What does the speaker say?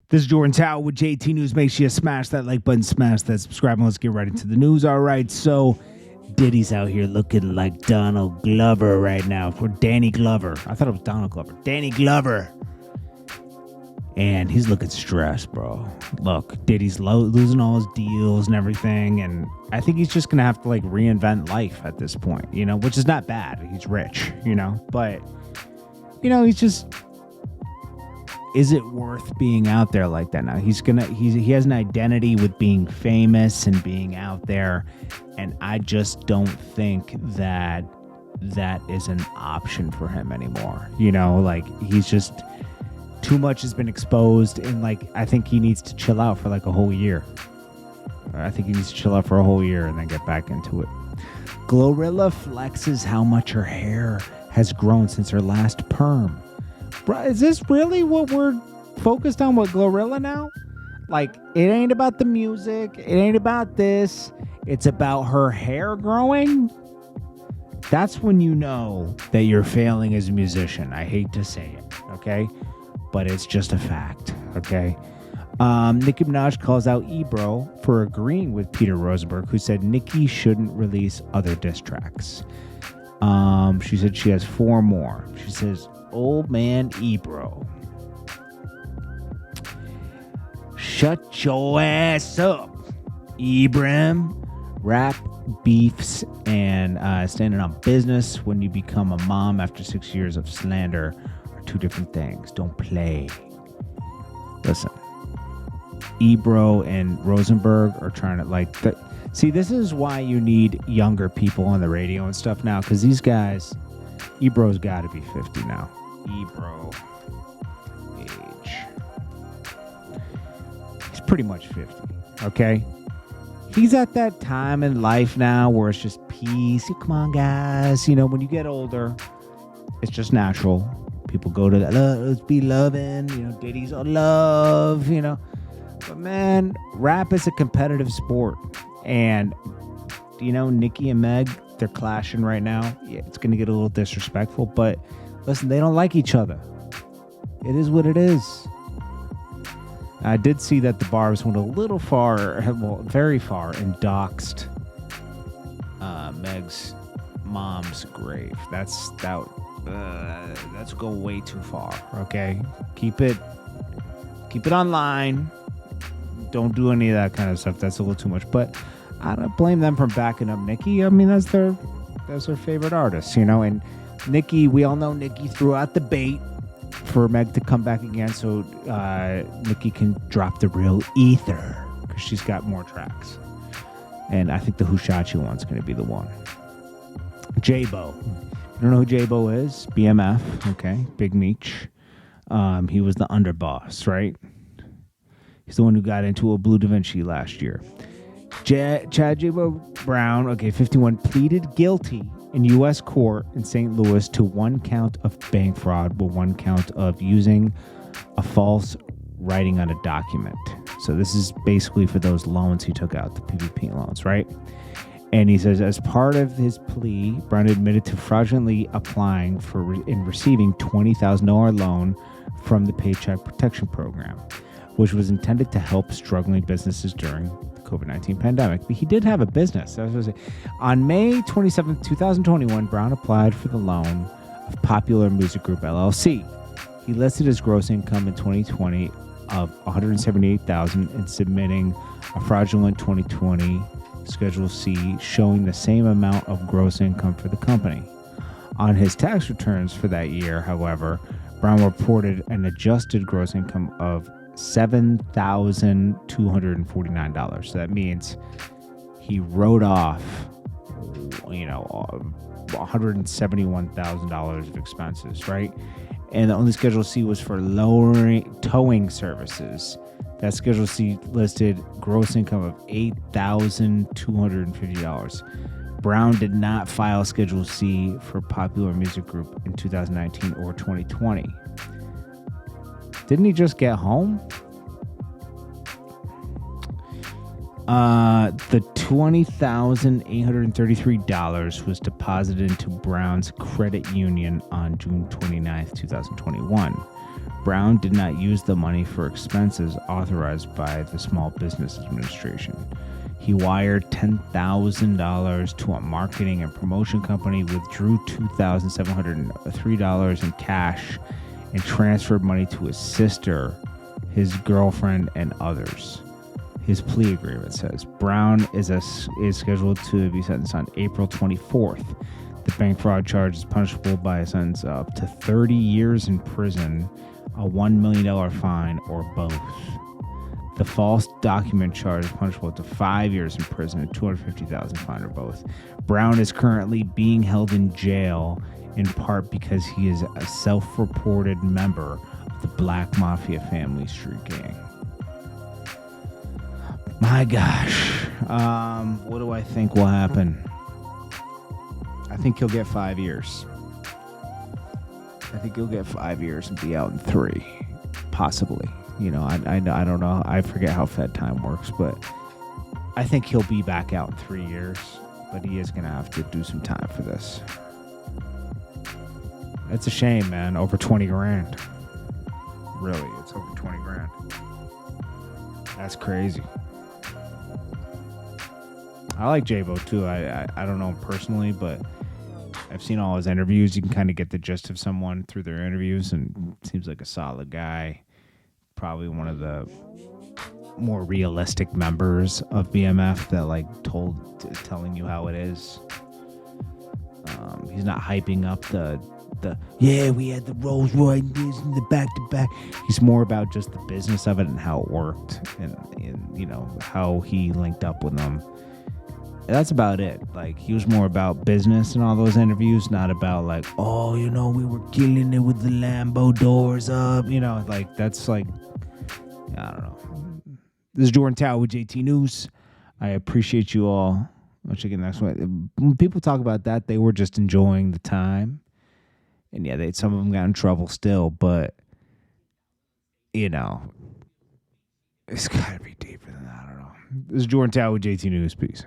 This is Jordan Tower with JT News. Make sure you smash that like button, smash that subscribe, and let's get right into the news. All right, so Diddy's out here looking like Donald Glover right now. For Danny Glover. I thought it was Donald Glover. Danny Glover. And he's looking stressed, bro. Look, Diddy's losing all his deals and everything, and I think he's just going to have to, reinvent life at this point, which is not bad. He's rich, but, he's just... Is it worth being out there like that now? He has an identity with being famous and being out there, and I just don't think that is an option for him anymore. He's just too much has been exposed, and I think he needs to chill out for a whole year. I think he needs to chill out for a whole year and then get back into it. Glorilla flexes how much her hair has grown since her last perm. Bro, is this really what we're focused on with Glorilla now? It ain't about the music. It ain't about this. It's about her hair growing. That's when you know that you're failing as a musician. I hate to say it, okay? But it's just a fact, okay? Nicki Minaj calls out Ebro for agreeing with Peter Rosenberg, who said Nicki shouldn't release other diss tracks. She said she has 4 more. She says, old man Ebro, shut your ass up, Ibram. Rap beefs and standing on business when you become a mom after 6 years of slander are 2 different things. Don't play. Listen, Ebro and Rosenberg are trying to see, this is why you need younger people on the radio and stuff now, because these guys, Ebro's got to be 50 now. Ebro age. He's pretty much 50, okay? He's at that time in life now where it's just peace. Come on, guys. When you get older, it's just natural. People go to that, let's be loving, Diddy's all love, But man, rap is a competitive sport. And, Nicki and Meg, they're clashing right now. Yeah, it's going to get a little disrespectful, but listen, they don't like each other. It is what it is. I did see that the Barbs went a little far, well, very far, and doxed Meg's mom's grave. That's go way too far. Okay, keep it online. Don't do any of that kind of stuff. That's a little too much. But I don't blame them for backing up Nicki. I mean, that's their favorite artist, And Nicki, we all know Nicki threw out the bait for Meg to come back again, so Nicki can drop the real ether because she's got more tracks. And I think the Hushachi one's going to be the one. JBO. You don't know who JBO is? BMF. Okay, Big Meech. He was the underboss, right? He's the one who got into a Blue Da Vinci last year. Chad JBO Brown, 51, pleaded guilty in U.S. court in St. Louis to 1 count of bank fraud, with 1 count of using a false writing on a document. So this is basically for those loans he took out, the PPP loans, right? And he says, as part of his plea, Brown admitted to fraudulently applying for and receiving $20,000 loan from the Paycheck Protection Program, which was intended to help struggling businesses during the COVID-19 pandemic. But he did have a business. On May 27, 2021, Brown applied for the loan of Popular Music Group, LLC. He listed his gross income in 2020 of $178,000 and submitting a fraudulent 2020 Schedule C showing the same amount of gross income for the company. On his tax returns for that year, however, Brown reported an adjusted gross income of $7,249. So that means he wrote off, $171,000 of expenses, right? And the only Schedule C was for towing services. That Schedule C listed gross income of $8,250. Brown did not file Schedule C for Popular Music Group in 2019 or 2020. Didn't he just get home? The $20,833 was deposited into Brown's credit union on June 29th, 2021. Brown did not use the money for expenses authorized by the Small Business Administration. He wired $10,000 to a marketing and promotion company, withdrew $2,703 in cash, and transferred money to his sister, his girlfriend, and others. His plea agreement says Brown is scheduled to be sentenced on April 24th. The bank fraud charge is punishable by a sentence of up to 30 years in prison, a $1 million fine, or both. The false document charge is punishable to 5 years in prison and $250,000 fine, or both. Brown is currently being held in jail in part because he is a self-reported member of the Black Mafia Family Street Gang. My gosh. What do I think will happen? I think he'll get 5 years. I think he'll get 5 years and be out in 3, possibly. You know, I don't know. I forget how Fed time works, but I think he'll be back out in 3 years. But he is going to have to do some time for this. It's a shame, man. Over 20 grand. Really, it's over 20 grand. That's crazy. I like JBO too. I don't know him personally, but I've seen all his interviews. You can kind of get the gist of someone through their interviews, and seems like a solid guy. Probably one of the more realistic members of BMF that telling you how it is. He's not hyping up the we had the Rolls Royce and the back to back. He's more about just the business of it and how it worked, and you know how he linked up with them. That's about it. Like, he was more about business in all those interviews, not about we were killing it with the Lambo doors up. You know, that's I don't know. This is Jordan Tower with JT News. I appreciate you all. I'll check in the next one. When people talk about that, they were just enjoying the time. And yeah, some of them got in trouble still, but you know, it's gotta be deeper than that. I don't know. This is Jordan Tower with JT News. Peace.